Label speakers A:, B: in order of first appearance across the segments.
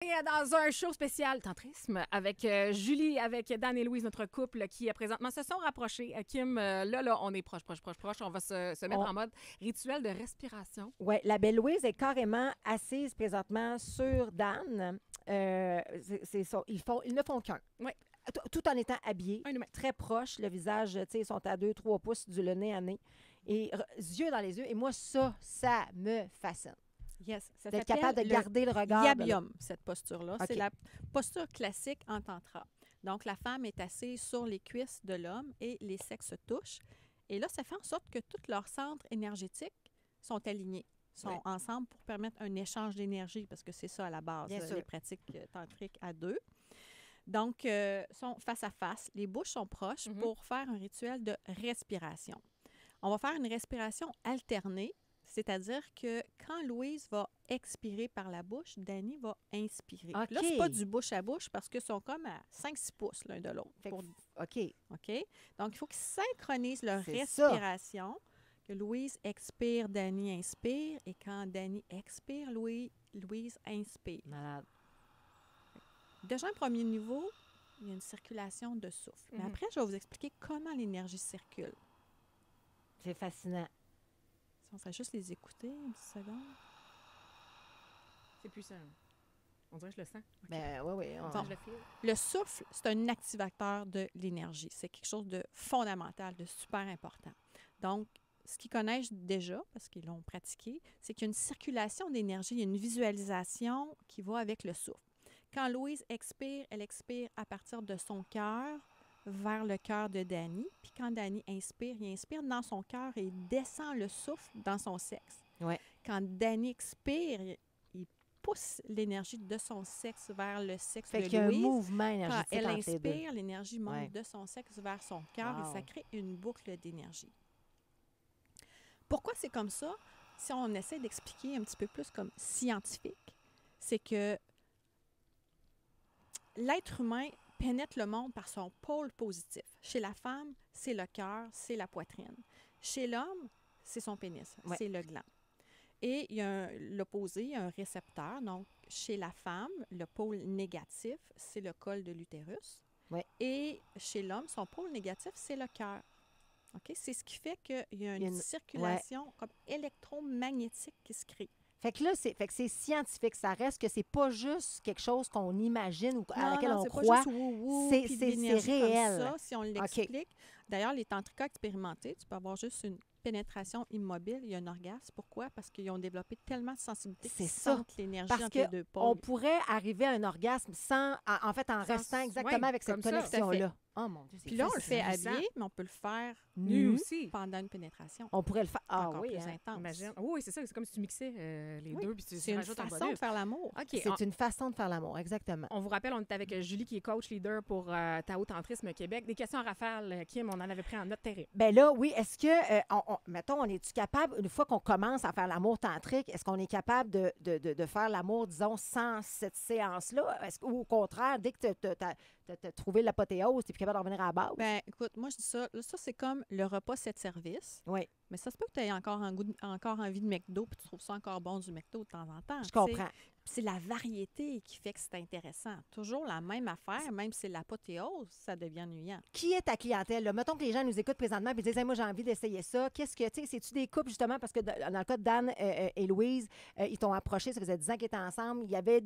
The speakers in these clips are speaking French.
A: Et dans un show spécial tantrisme avec Julie, avec Dan et Louise, notre couple qui présentement se sont rapprochés. Kim, là, on est proche. On va se mettre en mode rituel de respiration.
B: Oui, la belle Louise est carrément assise présentement sur Dan. Ils ne font qu'un.
A: Oui.
B: Tout en étant habillés, très proches, le visage, tu sais, ils sont à 2-3 pouces du nez à nez. Et yeux dans les yeux. Et moi, ça me fascine.
C: Yes, ça
B: d'être
C: s'appelle
B: capable de garder le regard.
C: Yabium, cette posture-là.
B: Okay.
C: C'est la posture classique en tantra. Donc, la femme est assise sur les cuisses de l'homme et les sexes se touchent. Et là, ça fait en sorte que tous leurs centres énergétiques sont alignés, sont ensemble pour permettre un échange d'énergie, parce que c'est ça à la base, les pratiques tantriques à deux. Donc, sont face à face, les bouches sont proches pour faire un rituel de respiration. On va faire une respiration alternée. C'est-à-dire que quand Louise va expirer par la bouche, Dany va inspirer.
B: Okay.
C: Là, c'est pas du bouche à bouche parce qu'ils sont comme à 5-6 pouces l'un de l'autre. OK. Donc, il faut qu'ils synchronisent leur respiration. Que Louise expire, Dany inspire. Et quand Dany expire, Louise inspire.
B: Malade.
C: Déjà, un premier niveau, il y a une circulation de souffle. Mais après, je vais vous expliquer comment l'énergie circule.
B: C'est fascinant.
C: On fait juste les écouter une petite seconde.
A: C'est puissant. On dirait que je le sens.
B: Okay. Ben, oui.
A: Je le file.
C: Le souffle, c'est un activateur de l'énergie. C'est quelque chose de fondamental, de super important. Donc, ce qu'ils connaissent déjà, parce qu'ils l'ont pratiqué, c'est qu'il y a une circulation d'énergie, il y a une visualisation qui va avec le souffle. Quand Louise expire, elle expire à partir de son cœur vers le cœur de Dany. Puis quand Dany inspire, il inspire dans son cœur et il descend le souffle dans son sexe.
B: Ouais.
C: Quand Dany expire, il pousse l'énergie de son sexe vers le sexe de Louise.
B: Fait qu'il y a un mouvement énergétique
C: quand elle
B: entre les deux.
C: inspire, l'énergie monte de son sexe vers son cœur et ça crée une boucle d'énergie. Pourquoi c'est comme ça? Si on essaie d'expliquer un petit peu plus comme scientifique, c'est que l'être humain pénètre le monde par son pôle positif. Chez la femme, c'est le cœur, c'est la poitrine. Chez l'homme, c'est son pénis, c'est le gland. Et il y a l'opposé, il y a un récepteur. Donc, chez la femme, le pôle négatif, c'est le col de l'utérus.
B: Ouais.
C: Et chez l'homme, son pôle négatif, c'est le cœur. OK? C'est ce qui fait qu'il y a une circulation comme électromagnétique qui se crée.
B: Fait que là, c'est scientifique. Ça reste que c'est pas juste quelque chose qu'on imagine ou à laquelle on croit. C'est réel.
C: Comme ça, si on l'explique. D'ailleurs, les tantrikas expérimentés, tu peux avoir juste une pénétration immobile, il y a un orgasme. Pourquoi? Parce qu'ils ont développé tellement de sensibilité qu'ils sentent l'énergie entre les deux pôles.
B: On pourrait arriver à un orgasme en restant exactement avec cette connexion-là. Oh mon Dieu,
C: puis là, on le fait habillé, mais on peut le faire
A: nu aussi
C: pendant une pénétration.
B: On pourrait le faire
C: encore plus intense.
A: Imagine. Oui, c'est ça. C'est comme si tu mixais les deux. Puis
C: c'est une façon de faire l'amour.
B: Okay. C'est une façon de faire l'amour, exactement.
A: On vous rappelle, on est avec Julie qui est coach leader pour Tao Tantrisme Québec. Des questions à rafale, Kim, on en avait pris en note terrible.
B: Bien là, oui. Est-ce que, mettons, on est-tu capable, une fois qu'on commence à faire l'amour tantrique, est-ce qu'on est capable de faire l'amour, disons, sans cette séance-là? Ou au contraire, dès que tu as trouvé l'apothéose, tu es plus capable de revenir à la base?
C: Bien, écoute, moi, je dis ça. Ça, c'est comme le repas 7 services.
B: Oui.
C: Mais ça se peut que tu aies encore envie de McDo puis tu trouves ça encore bon du McDo de temps en temps.
B: Je comprends.
C: C'est la variété qui fait que c'est intéressant. Toujours la même affaire, même si c'est l'apothéose, ça devient ennuyant.
B: Qui est ta clientèle? Là? Mettons que les gens nous écoutent présentement et disent hey, « moi, j'ai envie d'essayer ça. » Qu'est-ce que, tu sais, c'est-tu des couples, justement, parce que dans le cas de Dan et Louise, ils t'ont approché, ça faisait 10 ans qu'ils étaient ensemble. Il y avait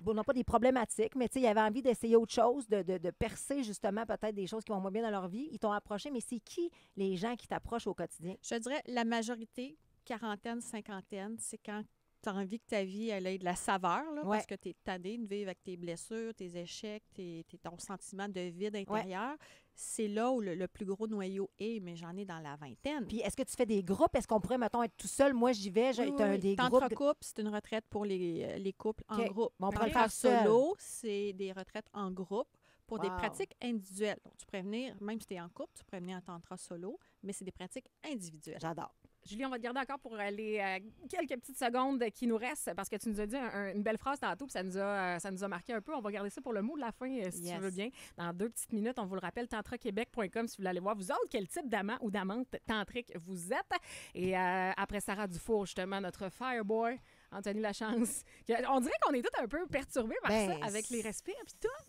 B: non pas des problématiques, mais tu sais, ils avaient envie d'essayer autre chose, de percer, justement, peut-être des choses qui vont moins bien dans leur vie. Ils t'ont approché, mais c'est qui les gens qui t'approchent au quotidien?
C: Je dirais la majorité, quarantaine, cinquantaine, c'est quand tu as envie que ta vie elle ait de la saveur, là, parce que tu es tanné de vivre avec tes blessures, tes échecs, ton sentiment de vide intérieur. C'est là où le plus gros noyau est, mais j'en ai dans la vingtaine.
B: Puis est-ce que tu fais des groupes? Est-ce qu'on pourrait, mettons, être tout seul? Moi, j'y vais, j'ai des groupes.
C: Tantra couple, c'est une retraite pour les couples en groupe.
B: Bon, on pourrait le faire
C: solo, c'est des retraites en groupe pour des pratiques individuelles. Donc, tu pourrais venir, même si tu es en couple, tu pourrais venir en tantra solo, mais c'est des pratiques individuelles.
B: J'adore.
A: Julie, on va te garder encore pour les quelques petites secondes qui nous restent parce que tu nous as dit une belle phrase tantôt puis ça nous a marqué un peu. On va garder ça pour le mot de la fin si tu veux bien. Dans 2 petites minutes, on vous le rappelle, tantraquebec.com si vous voulez aller voir vous autres quel type d'amant ou d'amante tantrique vous êtes. Et après Sarah Dufour, justement, notre Fireboy, Anthony Lachance. On dirait qu'on est tous un peu perturbés par
B: Ben,
A: ça, avec les respires puis tout.